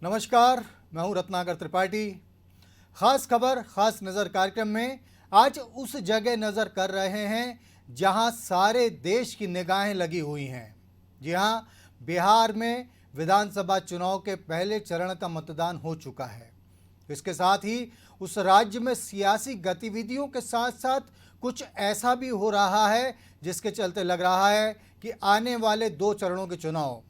नमस्कार, मैं हूं रत्नाकर त्रिपाठी। खास खबर खास नज़र कार्यक्रम में आज उस जगह नज़र कर रहे हैं जहां सारे देश की निगाहें लगी हुई हैं। जी हां, बिहार में विधानसभा चुनाव के पहले चरण का मतदान हो चुका है। इसके साथ ही उस राज्य में सियासी गतिविधियों के साथ साथ कुछ ऐसा भी हो रहा है जिसके चलते लग रहा है कि आने वाले 2 चरणों के चुनाव,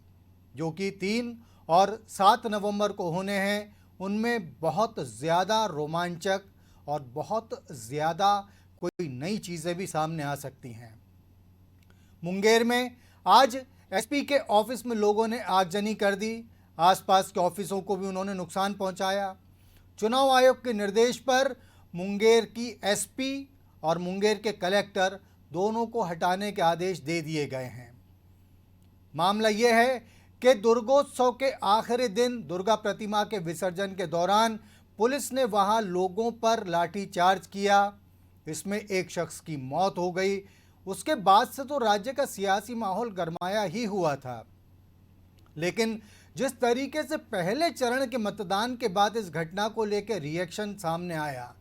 जो कि 3 और 7 नवंबर को होने हैं, उनमें बहुत ज़्यादा रोमांचक और बहुत ज़्यादा कोई नई चीज़ें भी सामने आ सकती हैं। मुंगेर में आज एसपी के ऑफिस में लोगों ने आगजनी कर दी। आसपास के ऑफिसों को भी उन्होंने नुकसान पहुंचाया। चुनाव आयोग के निर्देश पर मुंगेर की एसपी और मुंगेर के कलेक्टर दोनों को हटाने के आदेश दे दिए गए हैं। मामला यह है कि दुर्गोत्सव के आखिरी दिन दुर्गा प्रतिमा के विसर्जन के दौरान पुलिस ने वहां लोगों पर लाठीचार्ज किया। इसमें एक शख्स की मौत हो गई। उसके बाद से तो राज्य का सियासी माहौल गरमाया ही हुआ था, लेकिन जिस तरीके से पहले चरण के मतदान के बाद इस घटना को लेकर रिएक्शन सामने आया,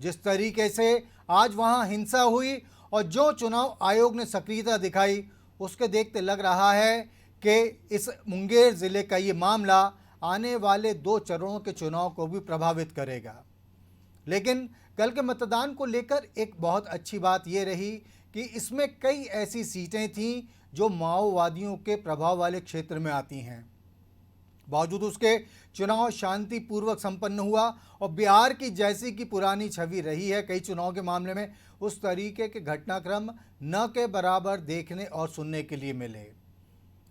जिस तरीके से आज वहां हिंसा हुई और जो चुनाव आयोग ने सक्रियता दिखाई, उसके देखते लग रहा है कि इस मुंगेर ज़िले का ये मामला आने वाले 2 चरणों के चुनाव को भी प्रभावित करेगा। लेकिन कल के मतदान को लेकर एक बहुत अच्छी बात ये रही कि इसमें कई ऐसी सीटें थीं जो माओवादियों के प्रभाव वाले क्षेत्र में आती हैं। बावजूद उसके चुनाव शांतिपूर्वक संपन्न हुआ और बिहार की जैसी की पुरानी छवि रही है कई चुनाव के मामले में, उस तरीके के घटनाक्रम न के बराबर देखने और सुनने के लिए मिले।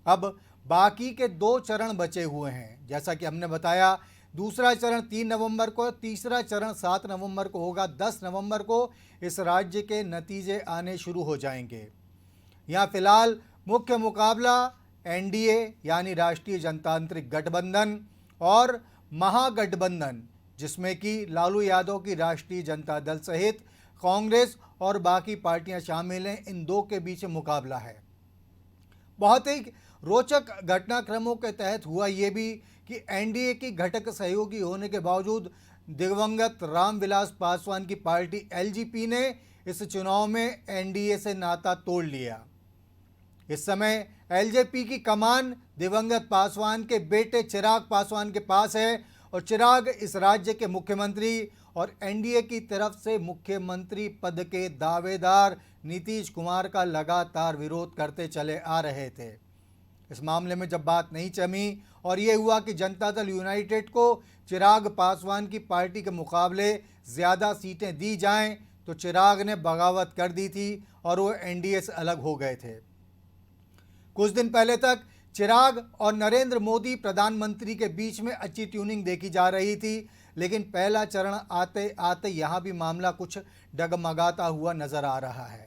अब बाकी के 2 चरण बचे हुए हैं। जैसा कि हमने बताया, दूसरा चरण 3 नवंबर को, तीसरा चरण 7 नवंबर को होगा। 10 नवंबर को इस राज्य के नतीजे आने शुरू हो जाएंगे। यहाँ फिलहाल मुख्य मुकाबला एनडीए यानी राष्ट्रीय जनतांत्रिक गठबंधन और महागठबंधन, जिसमें कि लालू यादव की राष्ट्रीय जनता दल सहित कांग्रेस और बाकी पार्टियां शामिल हैं, इन 2 के बीच मुकाबला है। बहुत ही रोचक घटनाक्रमों के तहत हुआ ये भी कि एनडीए की घटक सहयोगी होने के बावजूद दिवंगत रामविलास पासवान की पार्टी एलजेपी ने इस चुनाव में एनडीए से नाता तोड़ लिया। इस समय एलजेपी की कमान दिवंगत पासवान के बेटे चिराग पासवान के पास है और चिराग इस राज्य के मुख्यमंत्री और एनडीए की तरफ से मुख्यमंत्री पद के दावेदार नीतीश कुमार का लगातार विरोध करते चले आ रहे थे। इस मामले में जब बात नहीं जमी और ये हुआ कि जनता दल यूनाइटेड को चिराग पासवान की पार्टी के मुकाबले ज़्यादा सीटें दी जाएं, तो चिराग ने बगावत कर दी थी और वो एनडीए से अलग हो गए थे। कुछ दिन पहले तक चिराग और नरेंद्र मोदी प्रधानमंत्री के बीच में अच्छी ट्यूनिंग देखी जा रही थी, लेकिन पहला चरण आते आते यहाँ भी मामला कुछ डगमगाता हुआ नजर आ रहा है।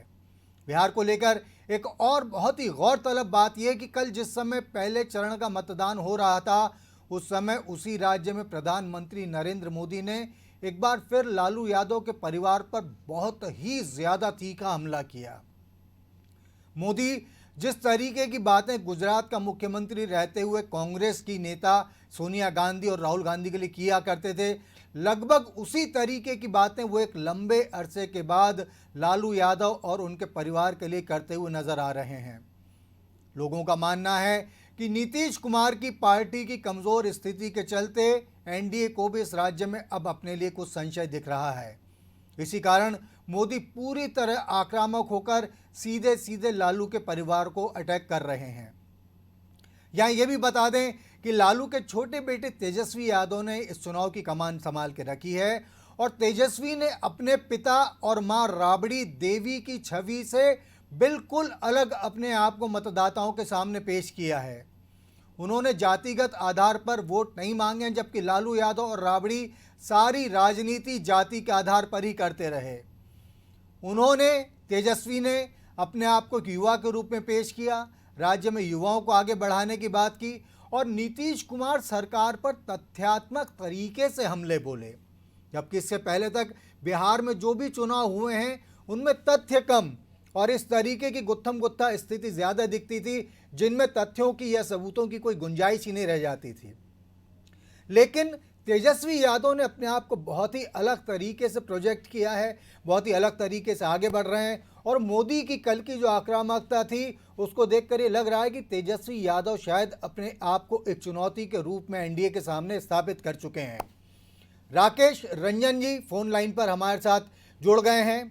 बिहार को लेकर एक और बहुत ही गौरतलब बात यह कि कल जिस समय पहले चरण का मतदान हो रहा था, उस समय उसी राज्य में प्रधानमंत्री नरेंद्र मोदी ने एक बार फिर लालू यादव के परिवार पर बहुत ही ज़्यादा तीखा हमला किया। मोदी जिस तरीके की बातें गुजरात का मुख्यमंत्री रहते हुए कांग्रेस की नेता सोनिया गांधी और राहुल गांधी के लिए किया करते थे, लगभग उसी तरीके की बातें वो एक लंबे अरसे के बाद लालू यादव और उनके परिवार के लिए करते हुए नजर आ रहे हैं। लोगों का मानना है कि नीतीश कुमार की पार्टी की कमज़ोर स्थिति के चलते एनडीए को भी इस राज्य में अब अपने लिए कुछ संशय दिख रहा है। इसी कारण मोदी पूरी तरह आक्रामक होकर सीधे सीधे लालू के परिवार को अटैक कर रहे हैं। यहाँ ये भी बता दें कि लालू के छोटे बेटे तेजस्वी यादव ने इस चुनाव की कमान संभाल के रखी है और तेजस्वी ने अपने पिता और मां राबड़ी देवी की छवि से बिल्कुल अलग अपने आप को मतदाताओं के सामने पेश किया है। उन्होंने जातिगत आधार पर वोट नहीं मांगे, जबकि लालू यादव और राबड़ी सारी राजनीति जाति के आधार पर ही करते रहे। तेजस्वी ने अपने आप को एक युवा के रूप में पेश किया, राज्य में युवाओं को आगे बढ़ाने की बात की और नीतीश कुमार सरकार पर तथ्यात्मक तरीके से हमले बोले। जबकि इससे पहले तक बिहार में जो भी चुनाव हुए हैं उनमें तथ्य कम और इस तरीके की गुत्थम गुत्था स्थिति ज़्यादा दिखती थी, जिनमें तथ्यों की या सबूतों की कोई गुंजाइश ही नहीं रह जाती थी। लेकिन तेजस्वी यादव ने अपने आप को बहुत ही अलग तरीके से प्रोजेक्ट किया है, बहुत ही अलग तरीके से आगे बढ़ रहे हैं। और मोदी की कल की जो आक्रामकता थी उसको देखकर ये लग रहा है कि तेजस्वी यादव शायद अपने आप को एक चुनौती के रूप में एनडीए के सामने स्थापित कर चुके हैं। राकेश रंजन जी फोन लाइन पर हमारे साथ जुड़ गए हैं।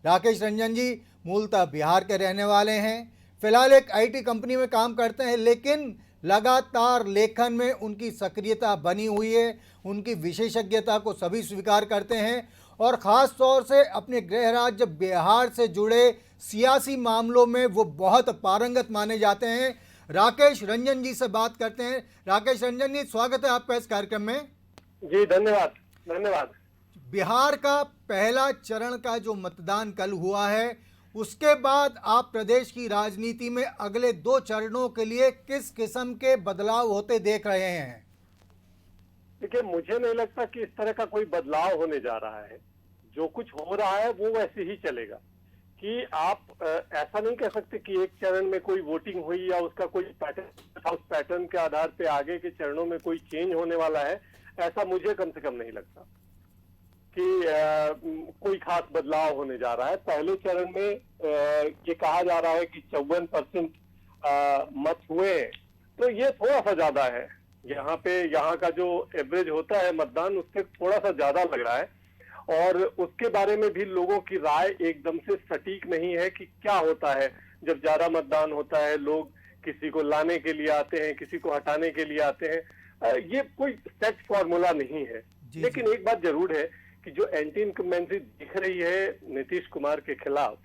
राकेश रंजन जी मूलतः बिहार के रहने वाले हैं, फिलहाल एक आईटी कंपनी में काम करते हैं, लेकिन लगातार लेखन में उनकी सक्रियता बनी हुई है। उनकी विशेषज्ञता को सभी स्वीकार करते हैं और ख़ास तौर से अपने गृह राज्य बिहार से जुड़े सियासी मामलों में वो बहुत पारंगत माने जाते हैं। राकेश रंजन जी से बात करते हैं। राकेश रंजन जी, स्वागत है आपका इस कार्यक्रम में। जी धन्यवाद धन्यवाद। बिहार का पहला चरण का जो मतदान कल हुआ है, उसके बाद आप प्रदेश की राजनीति में अगले 2 चरणों के लिए किस किस्म के बदलाव होते देख रहे हैं? देखिए, मुझे नहीं लगता कि इस तरह का कोई बदलाव होने जा रहा है। जो कुछ हो रहा है वो वैसे ही चलेगा। कि आप ऐसा नहीं कह सकते कि एक चरण में कोई वोटिंग हुई या उसका कोई पैटर्न, उस पैटर्न के आधार पे आगे के चरणों में कोई चेंज होने वाला है। ऐसा मुझे कम से कम नहीं लगता कि कोई खास बदलाव होने जा रहा है। पहले चरण में ये कहा जा रहा है कि 54% मत हुए, तो ये थोड़ा सा ज्यादा है। यहाँ का जो एवरेज होता है मतदान, उससे थोड़ा सा ज्यादा लग रहा है। और उसके बारे में भी लोगों की राय एकदम से सटीक नहीं है कि क्या होता है जब ज्यादा मतदान होता है। लोग किसी को लाने के लिए आते हैं, किसी को हटाने के लिए आते हैं। ये कोई सेट फॉर्मूला नहीं है। लेकिन एक बात जरूर है कि जो एंटी इनकम्बेंसी दिख रही है नीतीश कुमार के खिलाफ,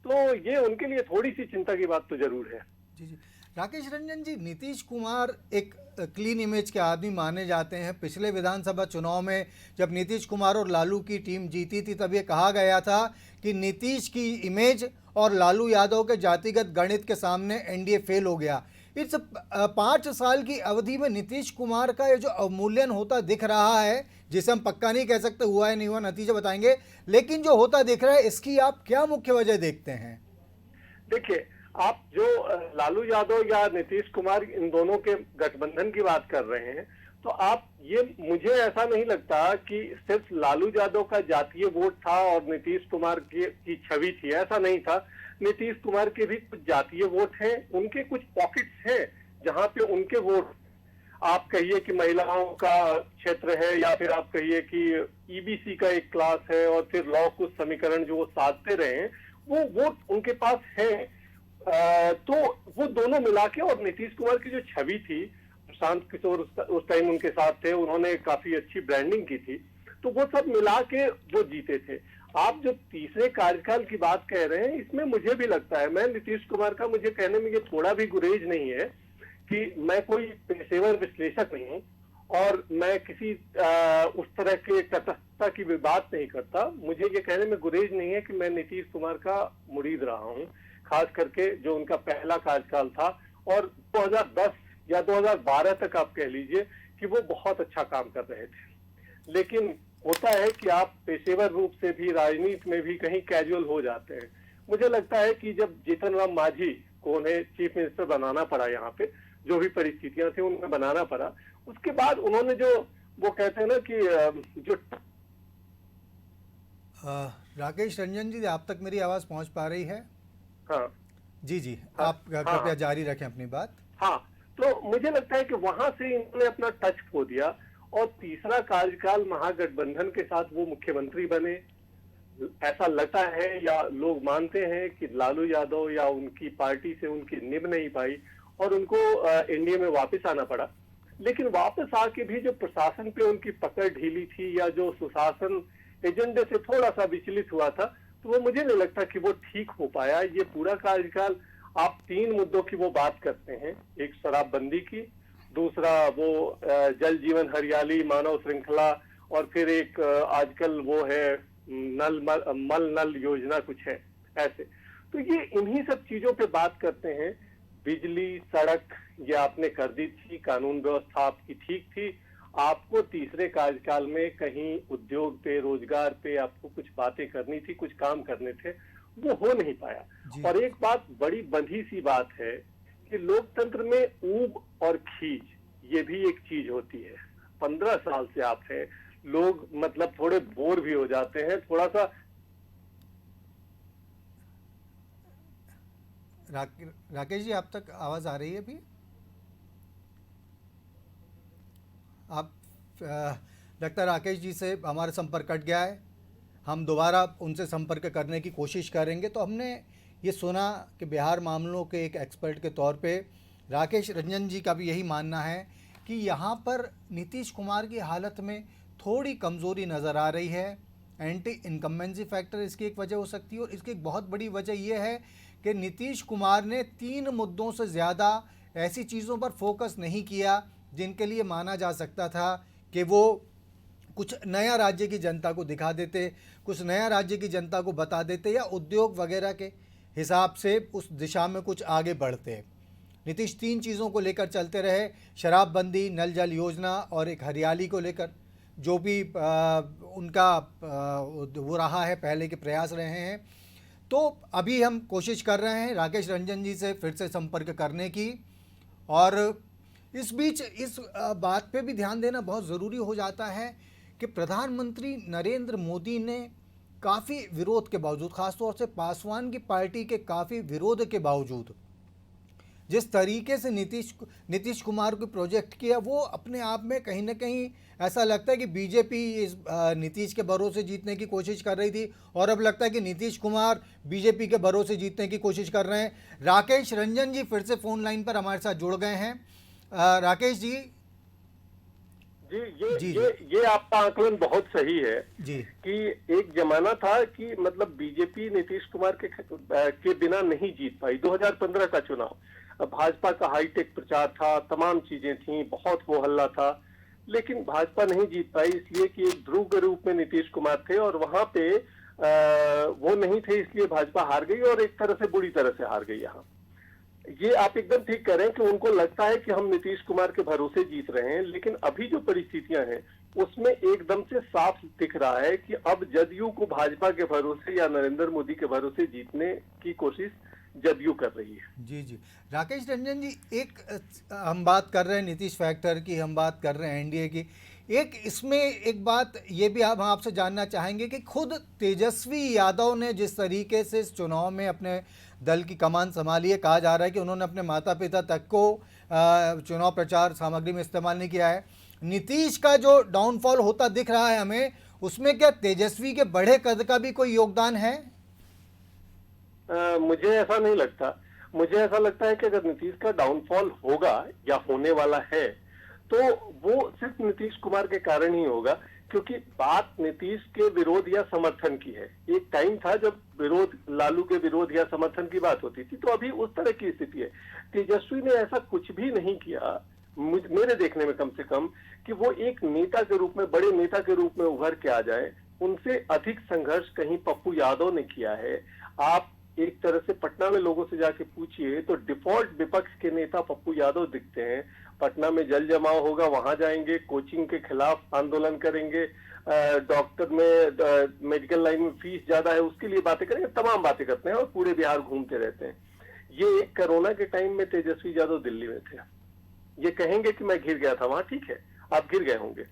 तो ये उनके लिए थोड़ी सी चिंता की बात तो जरूर है। जी। राकेश रंजन जी, नीतीश कुमार एक क्लीन इमेज के आदमी माने जाते हैं। पिछले विधानसभा चुनाव में जब नीतीश कुमार और लालू की टीम जीती थी, तब ये कहा गया था कि नीतीश की इमेज और लालू यादव के जातिगत गणित के सामने एनडीए फेल हो गया। इस 5 साल की अवधि में नीतीश कुमार का ये जो अवमूल्यन होता दिख रहा है, जिसे हम पक्का नहीं कह सकते हुआ है नहीं हुआ, नतीजे बताएंगे, लेकिन जो होता दिख रहा है, इसकी आप क्या मुख्य वजह देखते हैं? देखिए, आप जो लालू यादव या नीतीश कुमार, इन दोनों के गठबंधन की बात कर रहे हैं, तो आप ये, मुझे ऐसा नहीं लगता कि सिर्फ लालू यादव का जातीय वोट था और नीतीश कुमार की छवि थी। ऐसा नहीं था। नीतीश कुमार के भी कुछ जातीय वोट हैं, उनके कुछ पॉकेट्स हैं जहां पे उनके वोट, आप कहिए कि महिलाओं का क्षेत्र है, या फिर आप कहिए कि ईबीसी का एक क्लास है, और फिर लॉ कुछ समीकरण जो वो साधते रहे हैं, वो वोट उनके पास है। तो वो दोनों मिला के, और नीतीश कुमार की जो छवि थी, प्रशांत किशोर उस टाइम उनके साथ थे, उन्होंने काफी अच्छी ब्रांडिंग की थी, तो वो सब मिला के वो जीते थे। आप जो तीसरे कार्यकाल की बात कह रहे हैं, इसमें मुझे भी लगता है, मैं नीतीश कुमार का, मुझे कहने में ये थोड़ा भी गुरेज नहीं है कि मैं कोई पेशेवर विश्लेषक नहीं हूँ और मैं किसी उस तरह के तटस्थता की भी बात नहीं करता। मुझे ये कहने में गुरेज नहीं है कि मैं नीतीश कुमार का मुरीद रहा हूँ, खास करके जो उनका पहला कार्यकाल था, और 2010 या 2012 तक आप कह लीजिए कि वो बहुत अच्छा काम कर रहे थे। लेकिन होता है कि आप पेशेवर रूप से भी, राजनीति में भी कहीं कैजुअल हो जाते हैं। मुझे लगता है कि जब जीतन राम मांझी को उन्हें चीफ मिनिस्टर बनाना पड़ा, यहाँ पे जो भी परिस्थितियां थी उनमें बनाना पड़ा, उसके बाद उन्होंने जो, वो कहते हैं ना कि जो राकेश रंजन जी, आप तक मेरी आवाज पहुंच पा रही है? हाँ जी, आप कृपया जारी रखें अपनी बात। हाँ, तो मुझे लगता है कि वहां से इन्होंने अपना टच खो दिया, और तीसरा कार्यकाल महागठबंधन के साथ वो मुख्यमंत्री बने। ऐसा लगता है या लोग मानते हैं कि लालू यादव या उनकी पार्टी से उनकी निभ नहीं पाई और उनको एनडीए में वापस आना पड़ा। लेकिन वापस आके भी जो प्रशासन पे उनकी पकड़ ढीली थी, या जो सुशासन एजेंडे से थोड़ा सा विचलित हुआ था, तो वो मुझे नहीं लगता कि वो ठीक हो पाया। ये पूरा कार्यकाल, आप 3 मुद्दों की वो बात करते हैं, एक शराबबंदी की, दूसरा वो जल जीवन हरियाली मानव श्रृंखला, और फिर एक आजकल वो है मल नल योजना कुछ है ऐसे। तो ये इन्हीं सब चीजों पे बात करते हैं। बिजली, सड़क ये आपने कर दी थी, कानून व्यवस्था आपकी ठीक थी। आपको तीसरे कार्यकाल में कहीं उद्योग पे, रोजगार पे आपको कुछ बातें करनी थी, कुछ काम करने थे, वो हो नहीं पाया। और एक बात, बड़ी बंधी सी बात है कि लोकतंत्र में ऊब और खींच, ये भी एक चीज होती है। 15 साल से आप हैं, लोग मतलब थोड़े बोर भी हो जाते हैं, थोड़ा सा। राकेश जी, आप तक आवाज़ आ रही है अभी? आप लगता है राकेश जी से हमारा संपर्क कट गया है। हम दोबारा उनसे संपर्क करने की कोशिश करेंगे। तो हमने ये सुना कि बिहार मामलों के एक एक्सपर्ट के तौर पे राकेश रंजन जी का भी यही मानना है कि यहाँ पर नीतीश कुमार की हालत में थोड़ी कमज़ोरी नज़र आ रही है। एंटी इनकम्बेंसी फैक्टर इसकी एक वजह हो सकती है, और इसकी एक बहुत बड़ी वजह यह है कि नीतीश कुमार ने 3 मुद्दों से ज़्यादा ऐसी चीज़ों पर फोकस नहीं किया जिनके लिए माना जा सकता था कि वो कुछ नया राज्य की जनता को दिखा देते, कुछ नया राज्य की जनता को बता देते, या उद्योग वगैरह के हिसाब से उस दिशा में कुछ आगे बढ़ते। नीतीश 3 चीज़ों को लेकर चलते रहे, शराबबंदी, नल जल योजना और एक हरियाली को लेकर जो भी उनका वो रहा है, पहले के प्रयास रहे हैं। तो अभी हम कोशिश कर रहे हैं राकेश रंजन जी से फिर से संपर्क करने की, और इस बीच इस बात पे भी ध्यान देना बहुत ज़रूरी हो जाता है कि प्रधानमंत्री नरेंद्र मोदी ने काफ़ी विरोध के बावजूद, ख़ासतौर से पासवान की पार्टी के काफ़ी विरोध के बावजूद, जिस तरीके से नीतीश कुमार को प्रोजेक्ट किया, वो अपने आप में कहीं ना कहीं ऐसा लगता है कि बीजेपी इस नीतीश के भरोसे जीतने की कोशिश कर रही थी, और अब लगता है कि नीतीश कुमार बीजेपी के भरोसे जीतने की कोशिश कर रहे हैं। राकेश रंजन जी फिर से फ़ोन लाइन पर हमारे साथ जुड़ गए हैं। राकेश जी ये आपका आकलन बहुत सही है जी कि एक जमाना था कि मतलब बीजेपी नीतीश कुमार के बिना नहीं जीत पाई। 2015 का चुनाव, भाजपा का हाईटेक प्रचार था, तमाम चीजें थी, बहुत हो हल्ला था, लेकिन भाजपा नहीं जीत पाई इसलिए कि एक ध्रुव के रूप में नीतीश कुमार थे, और वहां पे वो नहीं थे, इसलिए भाजपा हार गई, और एक तरह से बुरी तरह से हार गई। यहाँ ये आप एकदम ठीक कह रहे हैं कि उनको लगता है कि हम नीतीश कुमार के भरोसे जीत रहे हैं, लेकिन अभी जो परिस्थितियां हैं उसमें एकदम से साफ दिख रहा है कि अब जदयू को भाजपा के भरोसे या नरेंद्र मोदी के भरोसे जीतने की कोशिश जदयू कर रही है। जी जी राकेश रंजन जी, एक हम बात कर रहे हैं नीतीश फैक्टर की, हम बात कर रहे हैं एनडीए की, एक इसमें एक बात ये भी हम आपसे जानना चाहेंगे कि खुद तेजस्वी यादव ने जिस तरीके से इस चुनाव में अपने दल की कमान संभाली है, कहा जा रहा है कि उन्होंने अपने माता पिता तक को चुनाव प्रचार सामग्री में इस्तेमाल नहीं किया है। नीतीश का जो डाउनफॉल होता दिख रहा है हमें, उसमें क्या तेजस्वी के बढ़े कद का भी कोई योगदान है? मुझे ऐसा नहीं लगता। मुझे ऐसा लगता है कि अगर नीतीश का डाउनफॉल होगा या होने वाला है तो वो सिर्फ नीतीश कुमार के कारण ही होगा, क्योंकि बात नीतीश के विरोध या समर्थन की है। एक टाइम था जब विरोध, लालू के विरोध या समर्थन की बात होती थी, तो अभी उस तरह की स्थिति है। तेजस्वी ने ऐसा कुछ भी नहीं किया मेरे देखने में, कम से कम, कि वो एक नेता के रूप में, बड़े नेता के रूप में उभर के आ जाए। उनसे अधिक संघर्ष कहीं पप्पू यादव ने किया है। आप एक तरह से पटना में लोगों से जाके पूछिए तो डिफॉल्ट विपक्ष के नेता पप्पू यादव दिखते हैं। पटना में जल जमाव होगा, वहां जाएंगे, कोचिंग के खिलाफ आंदोलन करेंगे, डॉक्टर में मेडिकल लाइन में फीस ज्यादा है उसके लिए बातें करेंगे, तमाम बातें करते हैं और पूरे बिहार घूमते रहते हैं। ये कोरोना के टाइम में तेजस्वी यादव दिल्ली में थे, ये कहेंगे कि मैं घिर गया था वहां, ठीक है, आप घिर गए होंगे,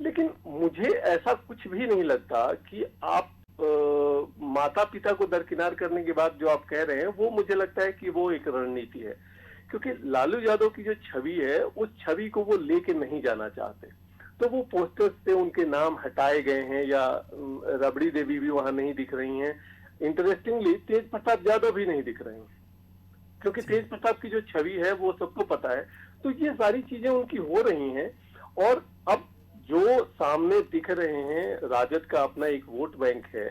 लेकिन मुझे ऐसा कुछ भी नहीं लगता कि आप माता पिता को दरकिनार करने के बाद जो आप कह रहे हैं, वो मुझे लगता है कि वो एक रणनीति है, क्योंकि लालू यादव की जो छवि है उस छवि को वो लेके नहीं जाना चाहते। तो वो पोस्टर्स से उनके नाम हटाए गए हैं, या रबड़ी देवी भी वहां नहीं दिख रही हैं। इंटरेस्टिंगली तेज प्रताप यादव भी नहीं दिख रहे हैं, क्योंकि तेज प्रताप की जो छवि है वो सबको पता है। तो ये सारी चीजें उनकी हो रही हैं, और अब जो सामने दिख रहे हैं राजद का अपना एक वोट बैंक है,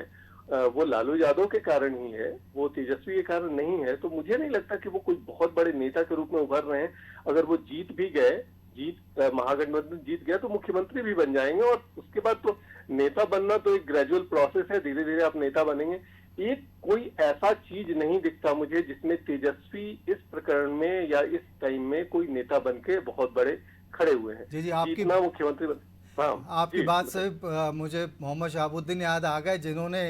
वो लालू यादव के कारण ही है, वो तेजस्वी के कारण नहीं है। तो मुझे नहीं लगता कि वो कोई बहुत बड़े नेता के रूप में उभर रहे हैं। अगर वो जीत भी गए, महागठबंधन जीत गया, तो मुख्यमंत्री भी बन जाएंगे, और उसके बाद तो नेता बनना तो एक ग्रेजुअल प्रोसेस है, धीरे धीरे आप नेता बनेंगे। एक कोई ऐसा चीज नहीं दिखता मुझे जिसमें तेजस्वी इस प्रकरण में या इस टाइम में कोई नेता बन के बहुत बड़े खड़े हुए हैं। जी जी, आपकी मुख्यमंत्री आपकी बात से मुझे मोहम्मद शहाबुद्दीन याद आ गए, जिन्होंने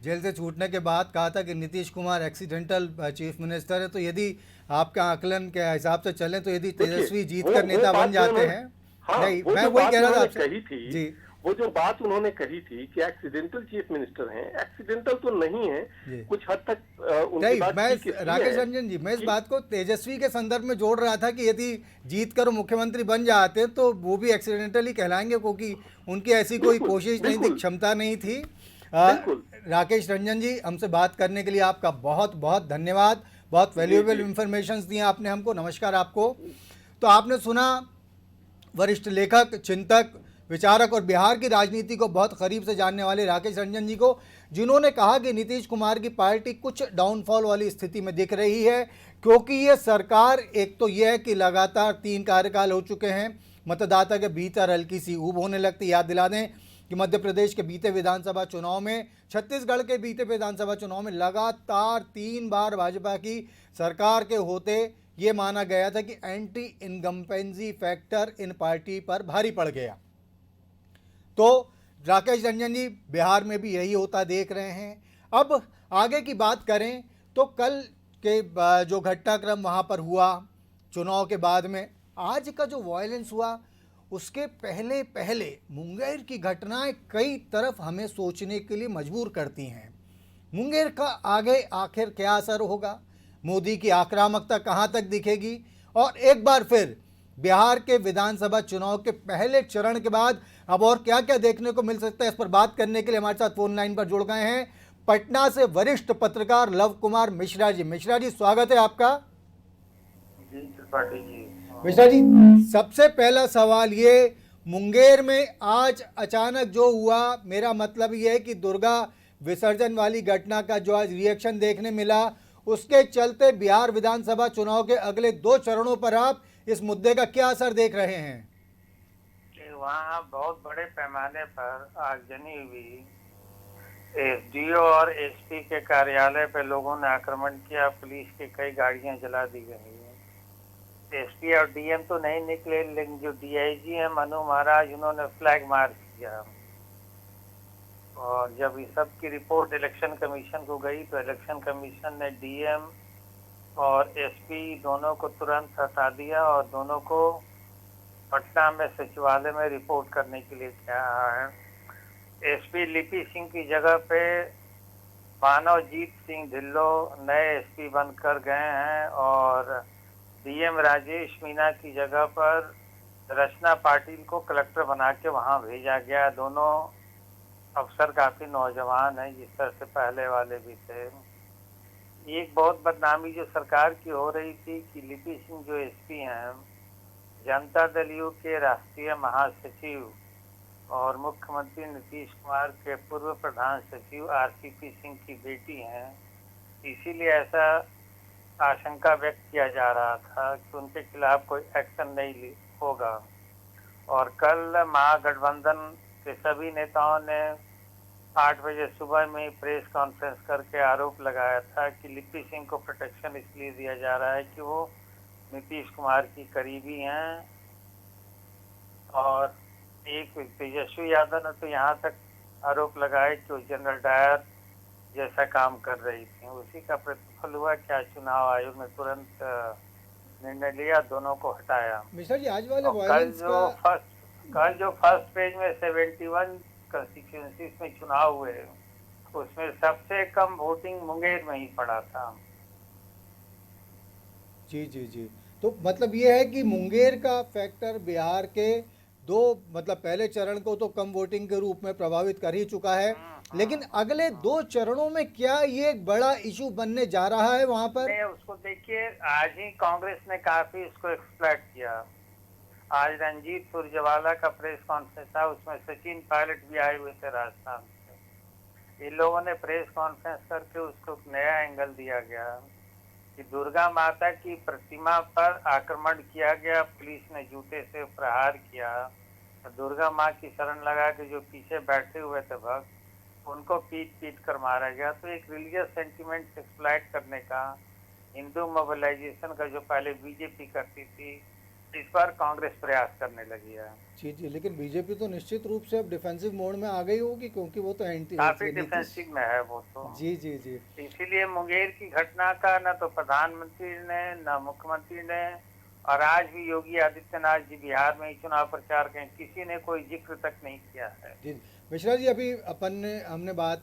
जेल से छूटने के बाद कहा था कि Nitish Kumar accidental chief minister है। तो यदि आपका आकलन के हिसाब से चलें, तो यदि तेजस्वी जीत कर नेता बन जाते हैं हाँ, नहीं, वो मैं जो वही बात कह रहा था उन्होंने आपसे। कही थी, जी वो जो बात उन्होंने कही थी कि एक्सीडेंटल चीफ मिनिस्टर हैं, एक्सीडेंटल तो नहीं है, जी कुछ हद तक उनकी नहीं, बात मैं ठीक इसलिए राकेश है रंजन जी, मैं इस कि बात को तेजस्वी के संदर्भ में जोड़ रहा था कि यदि जीत कर वो मुख्यमंत्री बन जाते तो वो भी एक्सीडेंटली कहलाएंगे, क्योंकि उनकी ऐसी कोई बिल्कुल, कोशिश नहीं थी, बिल्कुल, क्षमता नहीं थी। अ, बिल्कुल। राकेश रंजन जी, हमसे बात करने के लिए आपका बहुत बहुत धन्यवाद। बहुत जी, वैल्यूएबल जी। इंफॉर्मेशन दी आपने हमको। नमस्कार आपको। तो आपने सुना वरिष्ठ लेखक, चिंतक, विचारक और बिहार की राजनीति को बहुत करीब से जानने वाले राकेश रंजन जी को, जिन्होंने कहा कि नीतीश कुमार की पार्टी कुछ डाउनफॉल वाली स्थिति में दिख रही है, क्योंकि ये सरकार, एक तो यह है कि लगातार 3 कार्यकाल हो चुके हैं, मतदाता के भीतर हल्की सी ऊब होने लगती। याद दिला दें कि मध्य प्रदेश के बीते विधानसभा चुनाव में, छत्तीसगढ़ के बीते विधानसभा चुनाव में लगातार 3 बार भाजपा की सरकार के होते ये माना गया था कि anti incumbency factor in party पर भारी पड़ गया। तो राकेश रंजन जी, बिहार में भी यही होता देख रहे हैं। अब आगे की बात करें तो कल के जो घटनाक्रम वहाँ पर हुआ चुनाव के बाद में, आज का जो वायलेंस हुआ, उसके पहले पहले मुंगेर की घटनाएं कई तरफ हमें सोचने के लिए मजबूर करती हैं। मुंगेर का आगे आखिर क्या असर होगा, मोदी की आक्रामकता कहां तक दिखेगी, और एक बार फिर बिहार के विधानसभा चुनाव के पहले चरण के बाद अब और क्या क्या देखने को मिल सकता है, इस पर बात करने के लिए हमारे साथ फोन लाइन पर जुड़ गए हैं पटना से वरिष्ठ पत्रकार लव कुमार मिश्रा जी। मिश्रा जी, स्वागत है आपका। जी त्रिपाठी जी। मिश्रा जी, सबसे पहला सवाल ये, मुंगेर में आज अचानक जो हुआ, मेरा मतलब ये है कि दुर्गा विसर्जन वाली घटना का जो आज रिएक्शन देखने मिला, उसके चलते बिहार विधानसभा चुनाव के अगले 2 चरणों पर आप इस मुद्दे का क्या असर देख रहे हैं? वहाँ बहुत बड़े पैमाने पर आगजनी हुई। एसडीओ और एसपी के कार्यालय पे लोगों ने आक्रमण किया, पुलिस की कई गाड़ियां जला दी गई। एसपी और डीएम तो नहीं निकले, लेकिन जो डीआईजी हैं मनु महाराज, उन्होंने फ्लैग मार्च किया। और जब इस सब की रिपोर्ट इलेक्शन कमीशन को गई तो इलेक्शन कमीशन ने डीएम और एसपी दोनों को तुरंत हटा दिया और दोनों को पटना में सचिवालय में रिपोर्ट करने के लिए कहा है। एसपी लिपि सिंह की जगह पे मानवजीत सिंह ढिल्लो नए एसपी बनकर गए हैं और डीएम राजेश मीना की जगह पर रचना पाटिल को कलेक्टर बना के वहाँ भेजा गया। दोनों अफसर काफी नौजवान हैं, जिस तरह से पहले वाले भी थे। एक बहुत बदनामी जो सरकार की हो रही थी कि लिपि सिंह जो एसपी हैं, जनता दल यू के राष्ट्रीय महासचिव और मुख्यमंत्री नीतीश कुमार के पूर्व प्रधान सचिव आरसीपी सिंह की बेटी हैं, इसीलिए ऐसा आशंका व्यक्त किया जा रहा था कि उनके खिलाफ कोई एक्शन नहीं होगा। और कल महागठबंधन के सभी नेताओं ने 8 बजे सुबह में प्रेस कॉन्फ्रेंस करके आरोप लगाया था कि लिपि सिंह को प्रोटेक्शन इसलिए दिया जा रहा है कि वो नीतीश कुमार की करीबी हैं। और एक तेजस्वी यादव ने तो यहाँ तक आरोप लगाए कि वो जनरल डायर जैसा काम कर रही थी। उसी का प्रतिफल हुआ क्या, चुनाव आयोग ने तुरंत निर्णय लिया, दोनों को हटाया। मिश्रा जी, आज वाले और कल जो फर्स्ट पेज में 71 कंस्टिट्यूएंसीज में चुनाव हुए, उसमें सबसे कम वोटिंग मुंगेर में ही पड़ा था। जी जी जी, तो मतलब ये है कि मुंगेर का फैक्टर बिहार के 2, मतलब पहले चरण को तो कम वोटिंग के रूप में प्रभावित कर ही चुका है, लेकिन अगले 2 चरणों में क्या ये एक बड़ा इशू बनने जा रहा है वहां पर? उसको देखिए, आज ही कांग्रेस ने काफी इसको एक्सप्लॉइट किया। आज रणजीत सुरजेवाला का प्रेस कॉन्फ्रेंस था, उसमें सचिन पायलट भी आए हुए थे राजस्थान से। इन लोगों ने प्रेस कॉन्फ्रेंस करके उसको नया एंगल दिया गया कि दुर्गा माता की प्रतिमा पर आक्रमण किया गया, पुलिस ने जूते से प्रहार किया, दुर्गा माँ की शरण लगा के जो पीछे बैठे हुए थे भक्त, उनको पीट कर मारा गया। तो एक रिलीजियस सेंटिमेंट एक्सप्लॉइट करने का, हिंदू मोबिलाइजेशन का जो पहले बीजेपी करती थी, इस बार कांग्रेस प्रयास करने लगी है। जी जी, लेकिन बीजेपी तो निश्चित रूप से अब डिफेंसिव मोड में आ गई होगी, क्योंकि वो तो एंटी काफी डिफेंसिव में है वो तो। जी जी जी, इसीलिए मुंगेर की घटना का न तो प्रधानमंत्री ने, न मुख्यमंत्री ने और आज भी योगी आदित्यनाथ जी बिहार में ही चुनाव प्रचार करें, किसी ने कोई जिक्र तक नहीं किया है। जी मिश्रा जी, अभी हमने बात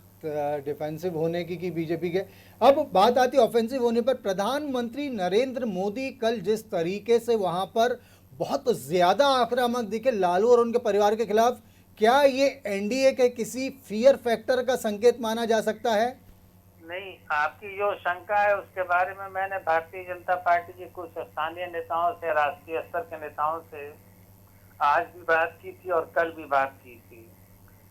डिफेंसिव होने की बीजेपी के, अब बात आती है ऑफेंसिव होने पर। प्रधानमंत्री नरेंद्र मोदी कल जिस तरीके से वहां पर बहुत ज्यादा आक्रामक दिखे लालू और उनके परिवार के खिलाफ, क्या ये एनडीए के किसी फियर फैक्टर का संकेत माना जा सकता है? नहीं, आपकी जो शंका है उसके बारे में मैंने भारतीय जनता पार्टी के कुछ स्थानीय नेताओं से, राष्ट्रीय स्तर के नेताओं से आज भी बात की थी और कल भी बात की थी।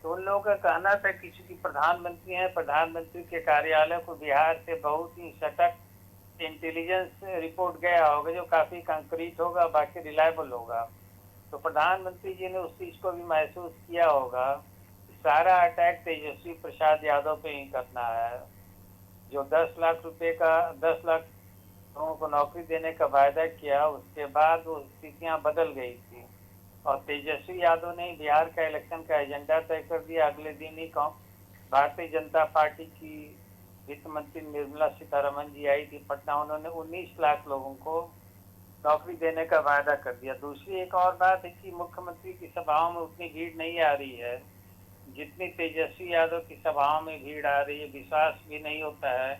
तो उन लोगों का कहना था कि चूंकि प्रधानमंत्री हैं, प्रधानमंत्री के कार्यालय को बिहार से बहुत ही सटक इंटेलिजेंस रिपोर्ट गया होगा जो काफी कंक्रीट होगा, बाकी रिलायबल होगा। तो प्रधानमंत्री जी ने उस चीज को भी महसूस किया होगा। सारा अटैक तेजस्वी प्रसाद यादव पे ही करना है, जो 10 लाख रुपए का 10 लाख लोगों को नौकरी देने का वायदा किया, उसके बाद वो स्थितियां बदल गई थी और तेजस्वी यादव ने बिहार का इलेक्शन का एजेंडा तय कर दिया। अगले दिन ही भारतीय जनता पार्टी की वित्त मंत्री निर्मला सीतारमन जी आई थी पटना, उन्होंने 19 लाख लोगों को नौकरी देने का वायदा कर दिया। दूसरी एक और बात है कि मुख्यमंत्री की सभाओं में उतनी भीड़ नहीं आ रही है जितनी तेजस्वी यादव की सभाओं में भीड़ आ रही है। विश्वास भी नहीं होता है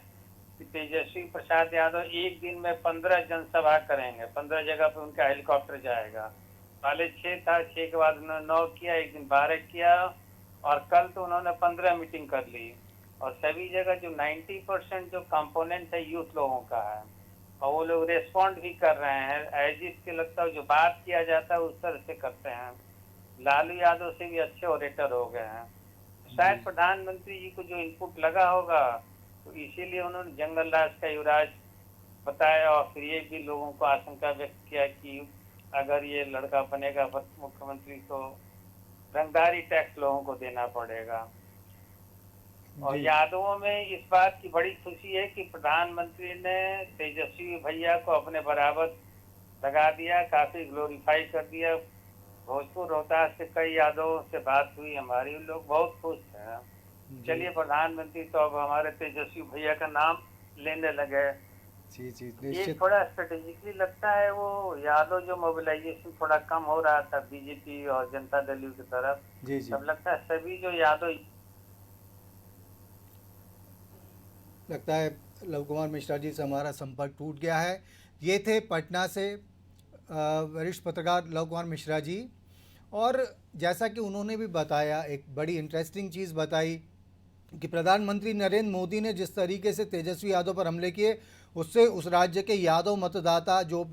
कि तेजस्वी प्रसाद यादव एक दिन में 15 जनसभा करेंगे, 15 जगह पे उनका हेलीकॉप्टर जाएगा। पहले 6 था, 6 के बाद उन्होंने 9 किया, एक दिन 12 किया और कल तो उन्होंने 15 मीटिंग कर ली। और सभी जगह जो 90% जो कंपोनेंट है यूथ लोगों का है और वो लोग रेस्पॉन्ड भी कर रहे हैं। एज इफ के लगता है जो बात किया जाता है उस तरह से करते हैं। लालू यादव से भी अच्छे ऑरेटर हो गए हैं। शायद प्रधानमंत्री जी को जो इनपुट लगा होगा तो इसीलिए उन्होंने जंगल राज का युवराज बताया और फिर ये भी लोगों को आशंका व्यक्त किया कि अगर ये लड़का बनेगा मुख्यमंत्री तो रंगदारी टैक्स लोगों को देना पड़ेगा। और यादवों में इस बात की बड़ी खुशी है कि प्रधानमंत्री ने तेजस्वी भैया को अपने बराबर लगा दिया, काफी ग्लोरीफाई कर दिया। भोजपुर रोहतास से कई यादवों से बात हुई हमारी, लोग बहुत खुश हैं। चलिए, प्रधानमंत्री तो अब हमारे तेजस्वी भैया का नाम लेने लगे। जी जी, ये थोड़ा स्ट्रेटेजिकली लगता है वो यादव जो मोबिलाइजेशन थोड़ा कम हो रहा था बीजेपी और जनता दल की तरफ, जी जी, तब लगता है सभी जो यादव लगता है लव कुमार मिश्रा जी से हमारा संपर्क टूट गया है। ये थे पटना से वरिष्ठ पत्रकार लव कुमार मिश्रा जी। और जैसा कि उन्होंने भी बताया, एक बड़ी इंटरेस्टिंग चीज़ बताई कि प्रधानमंत्री नरेंद्र मोदी ने जिस तरीके से तेजस्वी यादव पर हमले किए उससे उस राज्य के यादव मतदाता जो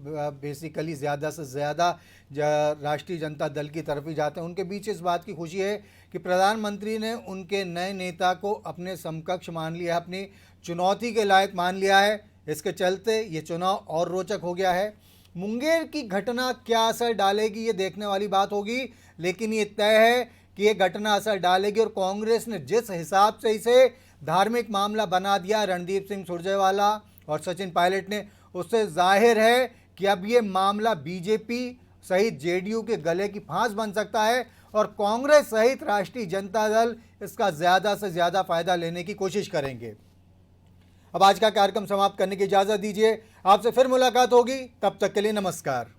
बेसिकली ज़्यादा से ज़्यादा राष्ट्रीय जनता दल की तरफ ही जाते हैं, उनके बीच इस बात की खुशी है कि प्रधानमंत्री ने उनके नए नेता को अपने समकक्ष मान लिया, अपनी चुनौती के लायक मान लिया है। इसके चलते ये चुनाव और रोचक हो गया है। मुंगेर की घटना क्या असर डालेगी ये देखने वाली बात होगी, लेकिन ये तय है कि ये घटना असर डालेगी। और कांग्रेस ने जिस हिसाब से इसे धार्मिक मामला बना दिया रणदीप सिंह सुरजेवाला और सचिन पायलट ने, उससे जाहिर है कि अब ये मामला बीजेपी सहित जेडीयू के गले की फांस बन सकता है और कांग्रेस सहित राष्ट्रीय जनता दल इसका ज़्यादा से ज़्यादा फायदा लेने की कोशिश करेंगे। अब आज का कार्यक्रम समाप्त करने की इजाज़त दीजिए, आपसे फिर मुलाकात होगी, तब तक के लिए नमस्कार।